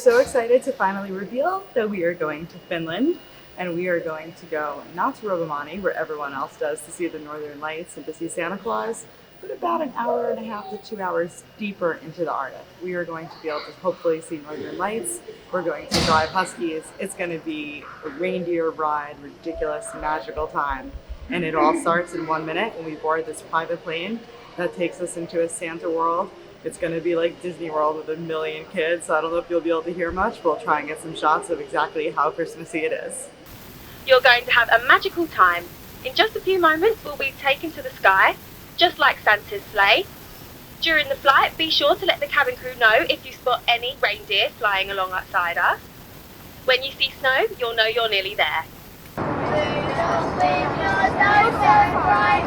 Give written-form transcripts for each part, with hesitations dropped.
so excited to finally reveal that we are going to Finland, and we are going to go not to Rovaniemi, where everyone else does, to see the Northern Lights and to see Santa Claus, but about an hour and a half to 2 hours deeper into the Arctic. We are going to be able to hopefully see Northern Lights. We're going to drive huskies. It's going to be a reindeer ride, ridiculous, magical time. And it all starts in 1 minute when we board this private plane that takes us into a Santa world. It's going to be like Disney World with a million kids, so I don't know if you'll be able to hear much. We'll try and get some shots of exactly how Christmassy it is. You're going to have a magical time. In just a few moments, we'll be taken to the sky, just like Santa's sleigh. During the flight, be sure to let the cabin crew know if you spot any reindeer flying alongside us. When you see snow, you'll know you're nearly there. Rudolph, with your nose so bright,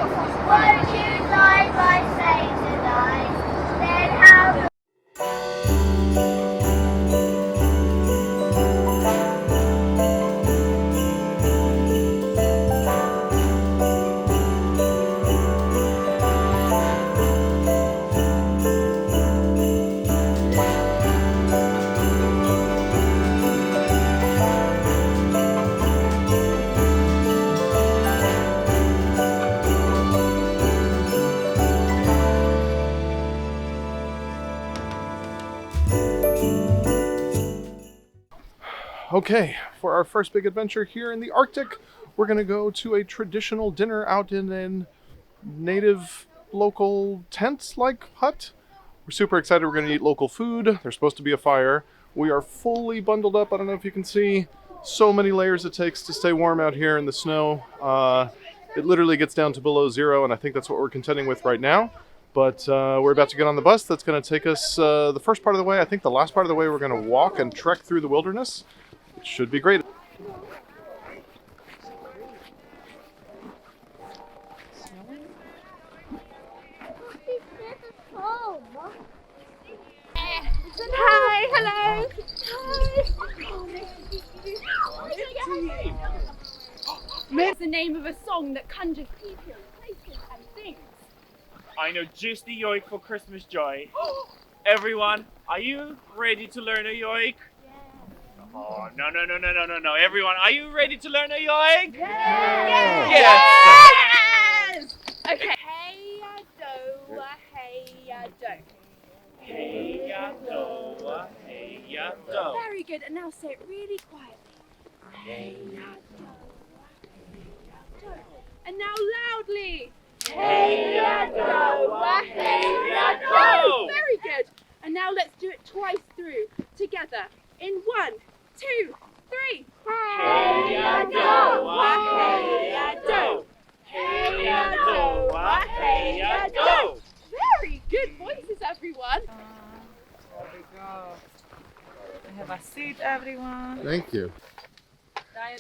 won't you light my sleigh tonight? Then how Okay, for our first big adventure here in the Arctic, we're going to go to a traditional dinner out in a native local tent-like hut. We're super excited. We're going to eat local food. There's supposed to be a fire. We are fully bundled up. I don't know if you can see so many layers it takes to stay warm out here in the snow. It literally gets down to below zero, and I think that's what we're contending with right now. But we're about to get on the bus that's going to take us the first part of the way. I think the last part of the way we're going to walk and trek through the wilderness. It should be great. Hi, hello. It's the name of a song that conjures people, places and things. I know just the yoik for Christmas joy. Everyone, are you ready to learn a yoik? Oh, no. Everyone, are you ready to learn a yoik? Yes! Yes! Okay. Hey-ya-do, hey-ya-do. Hey-ya-do, hey-ya-do. Very good, and now say it really quietly. Hey-ya-do, hey-ya-do. And now loudly. Hey-ya-do, hey-ya-do. Very good. And now let's do it twice through, together. In 1, 2, 3. Hey-ya-do, hey-ya-do. Hey-ya-do, hey-ya-do. Very good voices, everyone. There we go. Have a seat, everyone. Thank you. I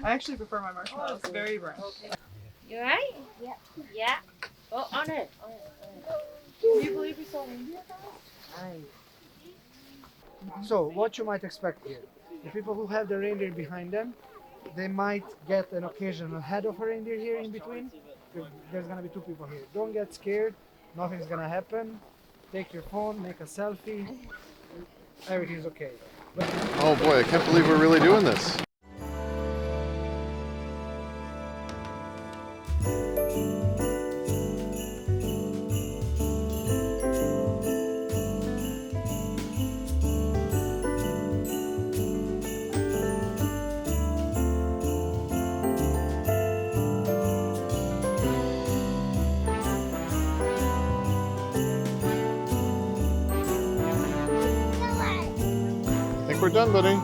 actually prefer my marshmallows. Very brown. You right? Yeah. Yeah. Oh, on it. Can you believe we saw reindeer? So, what you might expect here, the people who have the reindeer behind them, they might get an occasional head of a reindeer here in between. There's gonna be 2 people here. Don't get scared, nothing's gonna happen. Take your phone, make a selfie, everything's okay. But Oh boy, I can't believe we're really doing this. I think we're done, buddy.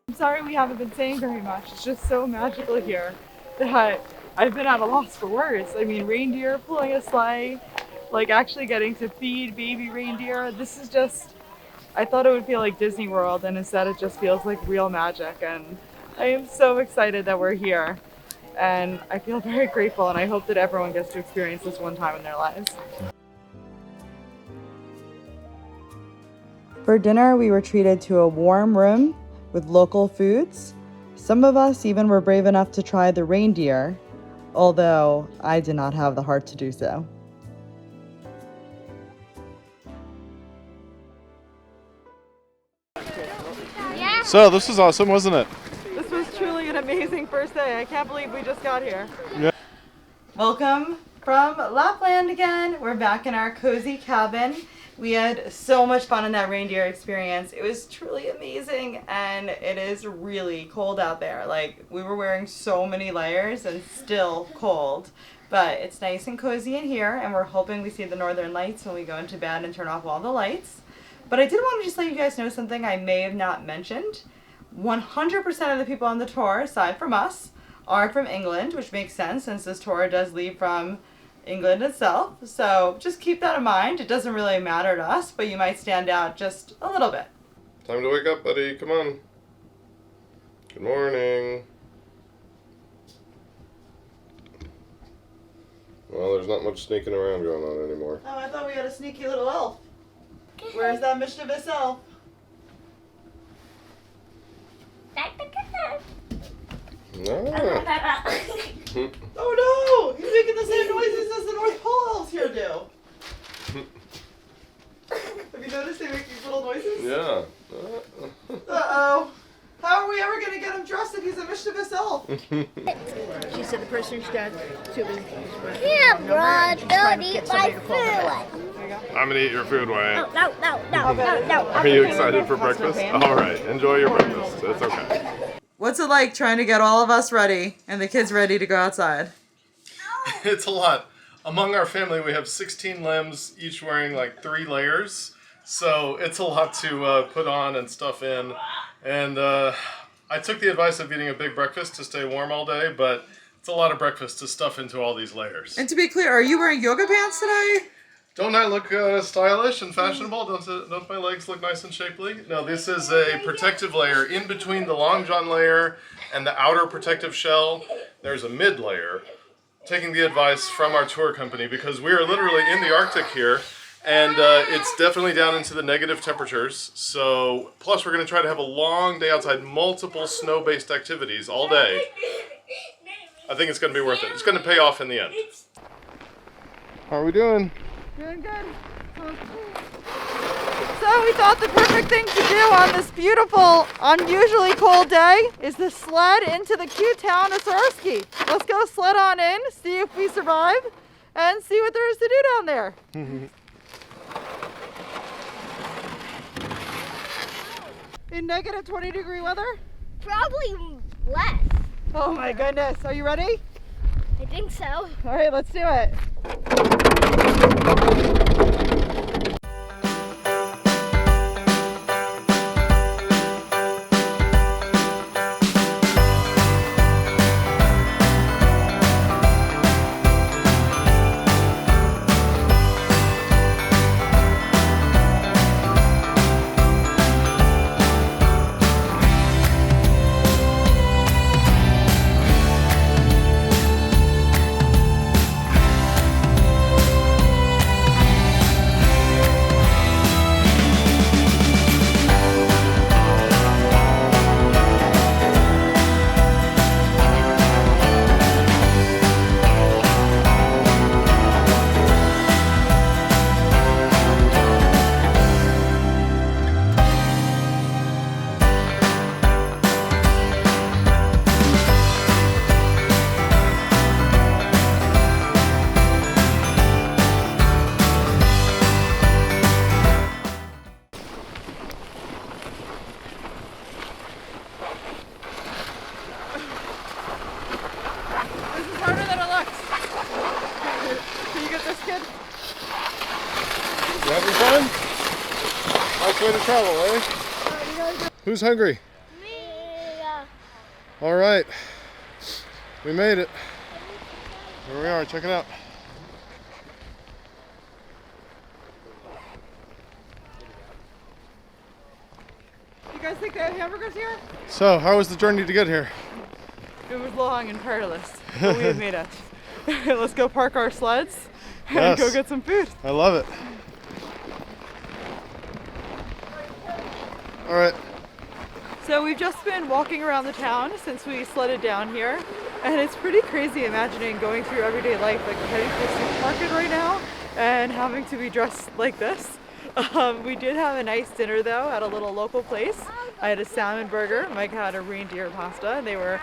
I'm sorry we haven't been saying very much. It's just so magical here that I've been at a loss for words. I mean, reindeer pulling a sleigh, like actually getting to feed baby reindeer. This is just, I thought it would feel like Disney World, and instead it just feels like real magic. And I am so excited that we're here. And I feel very grateful, and I hope that everyone gets to experience this one time in their lives. For dinner, we were treated to a warm room with local foods. Some of us even were brave enough to try the reindeer, although I did not have the heart to do so. So this was awesome, wasn't it? This was truly an amazing first day. I can't believe we just got here. Yeah. Welcome from Lapland again. We're back in our cozy cabin. We had so much fun in that reindeer experience. It was truly amazing, and it is really cold out there. Like, we were wearing so many layers and still cold. But it's nice and cozy in here, and we're hoping we see the northern lights when we go into bed and turn off all the lights. But I did want to just let you guys know something I may have not mentioned. 100% of the people on the tour, aside from us, are from England, which makes sense since this tour does leave from England itself. So just keep that in mind. It doesn't really matter to us, but you might stand out just a little bit. Time to wake up, buddy. Come on. Good morning. Well, there's not much sneaking around going on anymore. Oh, I thought we had a sneaky little elf. Where's that mischievous elf? No. Oh no! He's making the same noises as the North Pole elves here do. Have you noticed they make these little noises? Yeah. Uh-oh. How are we ever going to get him dressed if he's a mischievous elf? She said the person who's got to Yeah, bro, don't eat my food. I'm gonna eat your food, Wayne. No. Are you excited for breakfast? All right, enjoy your breakfast. It's okay. What's it like trying to get all of us ready and the kids ready to go outside? It's a lot. Among our family, we have 16 limbs, each wearing like 3 layers. So it's a lot to put on and stuff in. And I took the advice of eating a big breakfast to stay warm all day, but it's a lot of breakfast to stuff into all these layers. And to be clear, are you wearing yoga pants today? Don't I look stylish and fashionable? Don't my legs look nice and shapely? No, this is a protective layer in between the long john layer and the outer protective shell. There's a mid layer. Taking the advice from our tour company because we are literally in the Arctic here, and it's definitely down into the negative temperatures. So, plus we're going to try to have a long day outside, multiple snow-based activities all day. I think it's going to be worth it. It's going to pay off in the end. How are we doing? Doing good. So we thought the perfect thing to do on this beautiful, unusually cold day is to sled into the cute town of Swarovski. Let's go sled on in, see if we survive, and see what there is to do down there. In negative 20-degree weather? Probably less. Oh my goodness. Are you ready? I think so. All right, let's do it. You having fun? Nice way to travel, eh? Who's hungry? Me. All right. We made it. Here we are. Check it out. You guys think they have hamburgers here? So, how was the journey to get here? It was long and perilous, but we have made it. Let's go park our sleds and Yes. go get some food. I love it. All right. So we've just been walking around the town since we sledded down here, and it's pretty crazy imagining going through everyday life, like heading to the supermarket right now and having to be dressed like this. We did have a nice dinner though at a little local place. I had a salmon burger. Mike had a reindeer pasta, and they were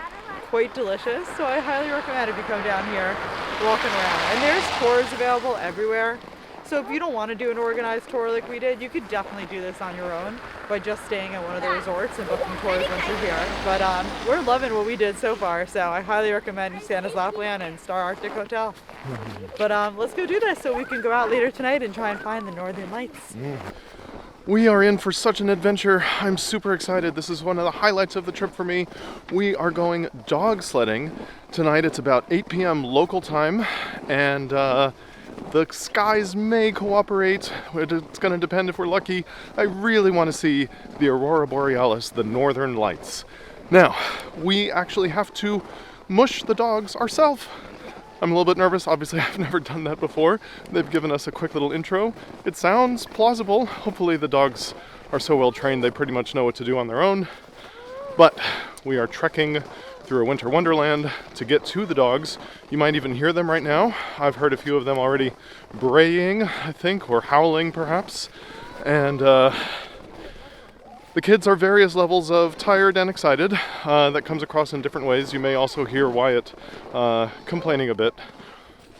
quite delicious. So I highly recommend if you come down here, walking around. And there's tours available everywhere. So if you don't want to do an organized tour like we did, you could definitely do this on your own by just staying at one of the resorts and booking tours once you're here. But we're loving what we did so far, so I highly recommend Santa's Lapland and Star Arctic Hotel. But let's go do this so we can go out later tonight and try and find the Northern Lights. We are in for such an adventure. I'm super excited. This is one of the highlights of the trip for me. We are going dog sledding tonight. It's about 8 p.m. local time, and the skies may cooperate. It's going to depend if we're lucky. I really want to see the Aurora Borealis, the Northern Lights. Now, we actually have to mush the dogs ourselves. I'm a little bit nervous. Obviously, I've never done that before. They've given us a quick little intro. It sounds plausible. Hopefully the dogs are so well trained they pretty much know what to do on their own. But we are trekking through a winter wonderland to get to the dogs. You might even hear them right now. I've heard a few of them already braying, I think, or howling perhaps. And the kids are various levels of tired and excited. That comes across in different ways. You may also hear Wyatt complaining a bit.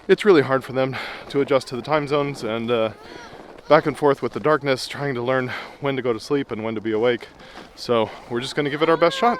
It's really hard for them to adjust to the time zones and back and forth with the darkness, trying to learn when to go to sleep and when to be awake. So we're just going to give it our best shot.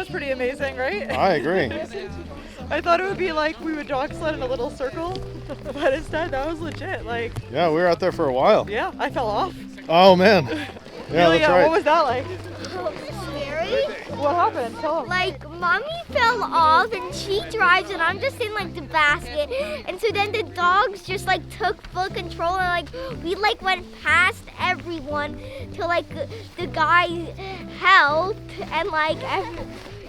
Pretty amazing, right? I agree. I thought it would be like we would dog sled in a little circle, but instead that was legit. Like, yeah, we were out there for a while. Yeah, I fell off. Oh man. Yeah, really, that's right. What was that like? Scary. What happened? Tell them. Like, mommy fell off and she drives and I'm just in like the basket, and so then the dogs just like took full control, and like we like went past everyone till like the guy helped, and like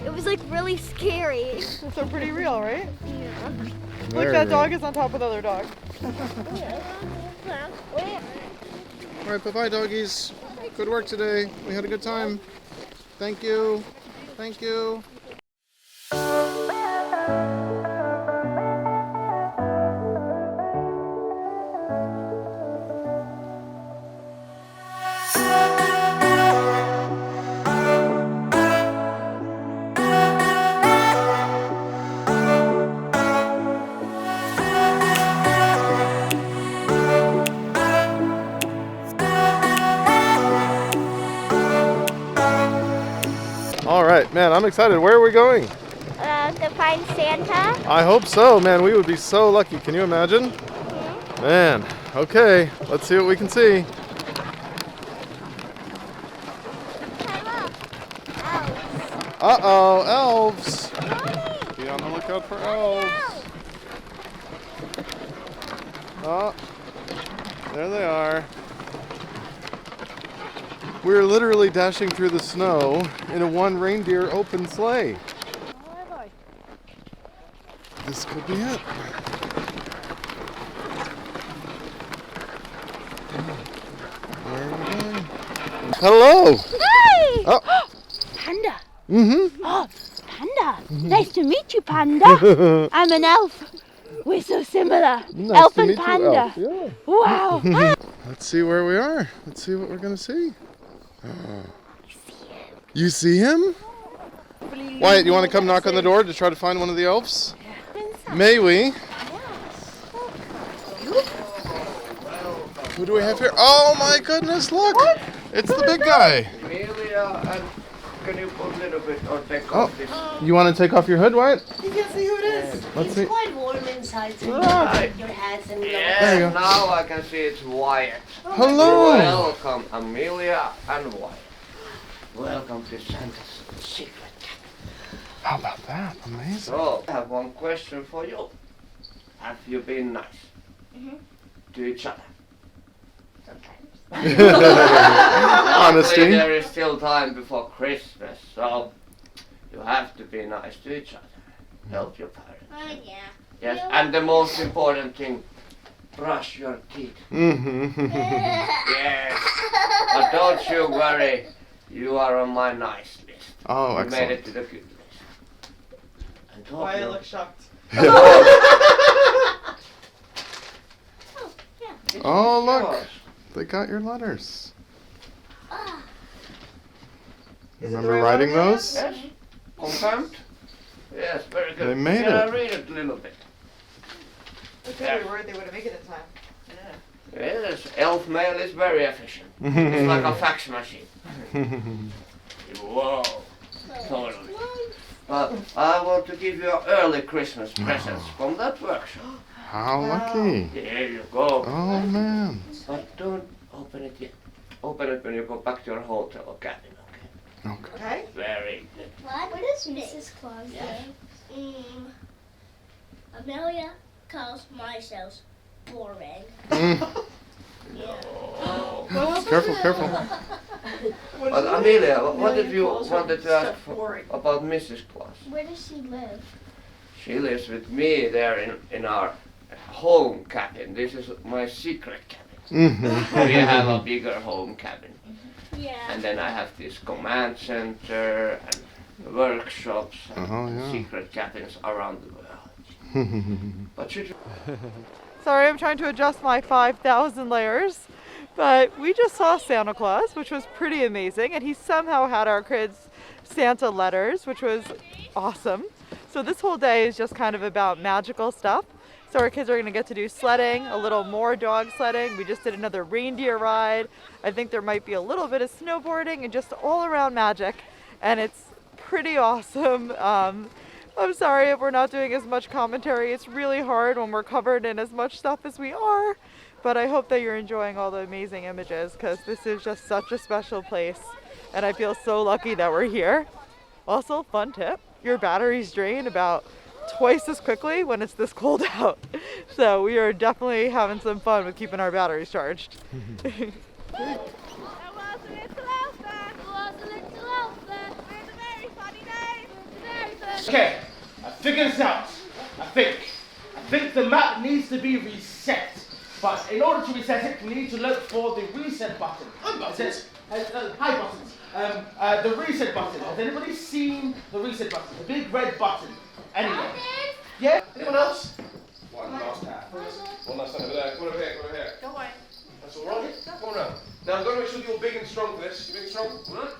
it was like really scary. So pretty real, right? Yeah. Look, that dog is on top of the other dog. All right, bye-bye, doggies. Good work today. We had a good time. Thank you. Thank you. All right, man, I'm excited. Where are we going? To find Santa. I hope so, man. We would be so lucky. Can you imagine? Mm-hmm. Man, okay. Let's see what we can see. Uh-oh, elves. Be on the lookout for elves. Oh, there they are. We're literally dashing through the snow in a one reindeer open sleigh. This could be it. Where are we going? Hello! Hi! Oh. Panda. Mm-hmm. Oh, Panda. Nice to meet you, Panda. I'm an elf. We're so similar. Nice Elf to and meet you, Panda. elf. Yeah. Wow. Let's see where we are. Let's see what we're gonna see. You see him? Wyatt, you want to come knock on the door to try to find one of the elves? May we? Who do we have here? Oh my goodness, look! It's the big guy. Amelia, can you put a little bit or take off this? You want to take off your hood, Wyatt? You can see who it is. Let's see. It's quite warm inside, so you Ah. can put your hats and gloves. There you Yeah, go. now I can see it's Wyatt. Hello! Welcome, Amelia and Wyatt. Welcome to Santa's secret. How about that? Amazing. So, I have one question for you. have you been nice to each other? Sometimes. Honesty. There is still time before Christmas, so you have to be nice to each other. Help your parents. Yeah. Yes, and the most important thing, brush your teeth. Yes. But don't you worry, you are on my nice list. Oh, You made it excellent. to the good list. And Why I look shocked? Oh, look. They got your letters. Remember writing those? Yes? Confirmed? Yes, very good. They made Can I it. read it a little bit? If they were worried they wouldn't make it in time. Yes, elf mail is very efficient. It's like a fax machine. Whoa. Totally. But I want to give you an early Christmas presents from that workshop. How lucky. There you go. Oh, man. But don't open it yet. Open it when you go back to your hotel or cabin, okay? Okay. Very good. What is Mrs. Claus doing? Amelia calls myself boring. Oh. Careful, careful. But Amelia, what did you wanted to ask about Mrs. Claus? Where does she live? She lives with me there in our home cabin. This is my secret cabin. We have a bigger home cabin. Yeah. And then I have this command center and workshops and Oh, yeah. secret cabins around the world. But should you... Sorry, I'm trying to adjust my 5,000 layers. But we just saw Santa Claus, which was pretty amazing. And he somehow had our kids Santa letters, which was awesome. So this whole day is just kind of about magical stuff. So our kids are going to get to do sledding, a little more dog sledding. We just did another reindeer ride. I think there might be a little bit of snowboarding and just all around magic. And it's pretty awesome. I'm sorry if we're not doing as much commentary. It's really hard when we're covered in as much stuff as we are. But I hope that you're enjoying all the amazing images because this is just such a special place. And I feel so lucky that we're here. Also, fun tip, your batteries drain about twice as quickly when it's this cold out. So we are definitely having some fun with keeping our batteries charged. Okay, I figured this out. I think the map needs to be reset. But in order to reset it, we need to look for the reset button. Hi buttons. Hi buttons. The reset button. Has anybody seen the reset button? The big red button. Anyone? Yeah? Anyone else? One last time. One last time over there. Come over here. Come over here. Go on. That's all right. Come on around. Now I'm going to make sure you're big and strong for this. You big and strong? All right?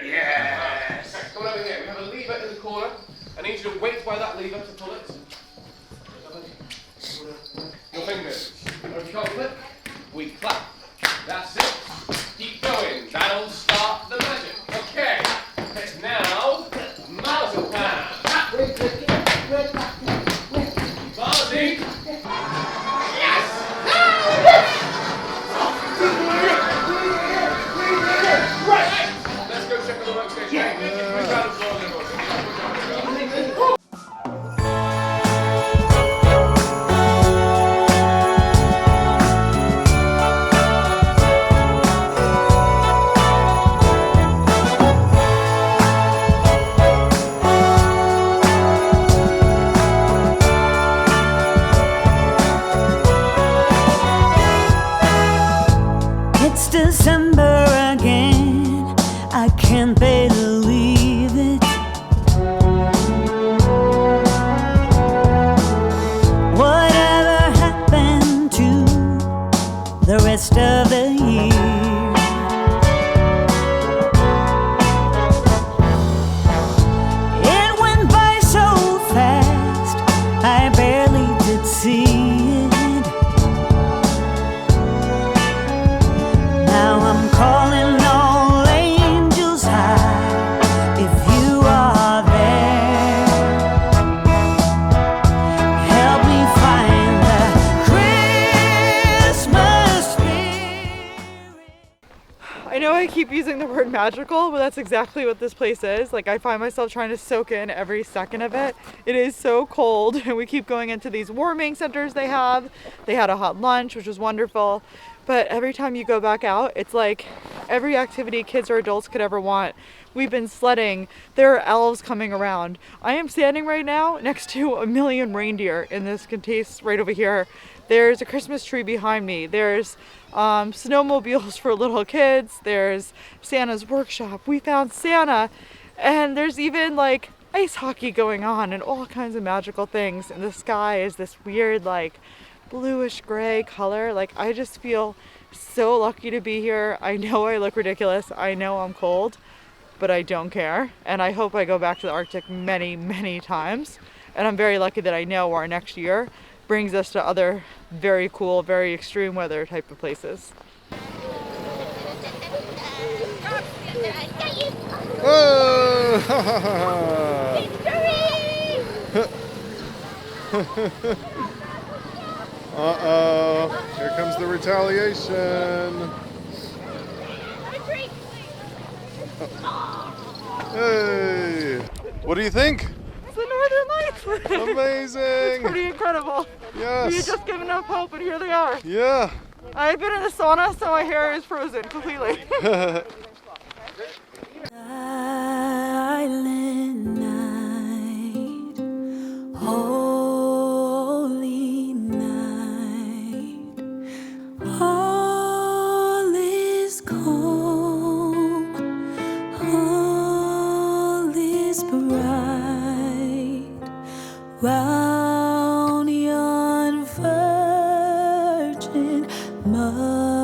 Yes. Okay, come on over here. We have a lever in the corner. I need you to wait by that lever to pull it. Your fingers. If you can't flip, we clap. That's it. Keep going. That'll start the magic. Okay. Now, marzipan. Marzi. Yes. Right. Let's go check on the workstation. Yeah. using the word magical, but that's exactly what this place is. Like, I find myself trying to soak in every second of it. It is so cold, and we keep going into these warming centers they have. They had a hot lunch, which was wonderful. But every time you go back out, it's like every activity kids or adults could ever want. We've been sledding. There are elves coming around. I am standing right now next to a million reindeer in this case right over here. There's a Christmas tree behind me. There's snowmobiles for little kids. There's Santa's workshop. We found Santa. And there's even like ice hockey going on and all kinds of magical things. And the sky is this weird like bluish gray color. Like, I just feel so lucky to be here. I know I look ridiculous. I know I'm cold, but I don't care. And I hope I go back to the Arctic many, many times. And I'm very lucky that I know our next year brings us to other very cool, very extreme weather type of places. Uh-oh, here comes the retaliation. Hey, what do you think? It's the Northern Lights! Amazing! It's pretty incredible. Yes. We had just given up hope, and here they are. Yeah. I've been in the sauna, so my hair is frozen completely. Silent night, holy night, all is calm, all is bright, round yon virgin mother.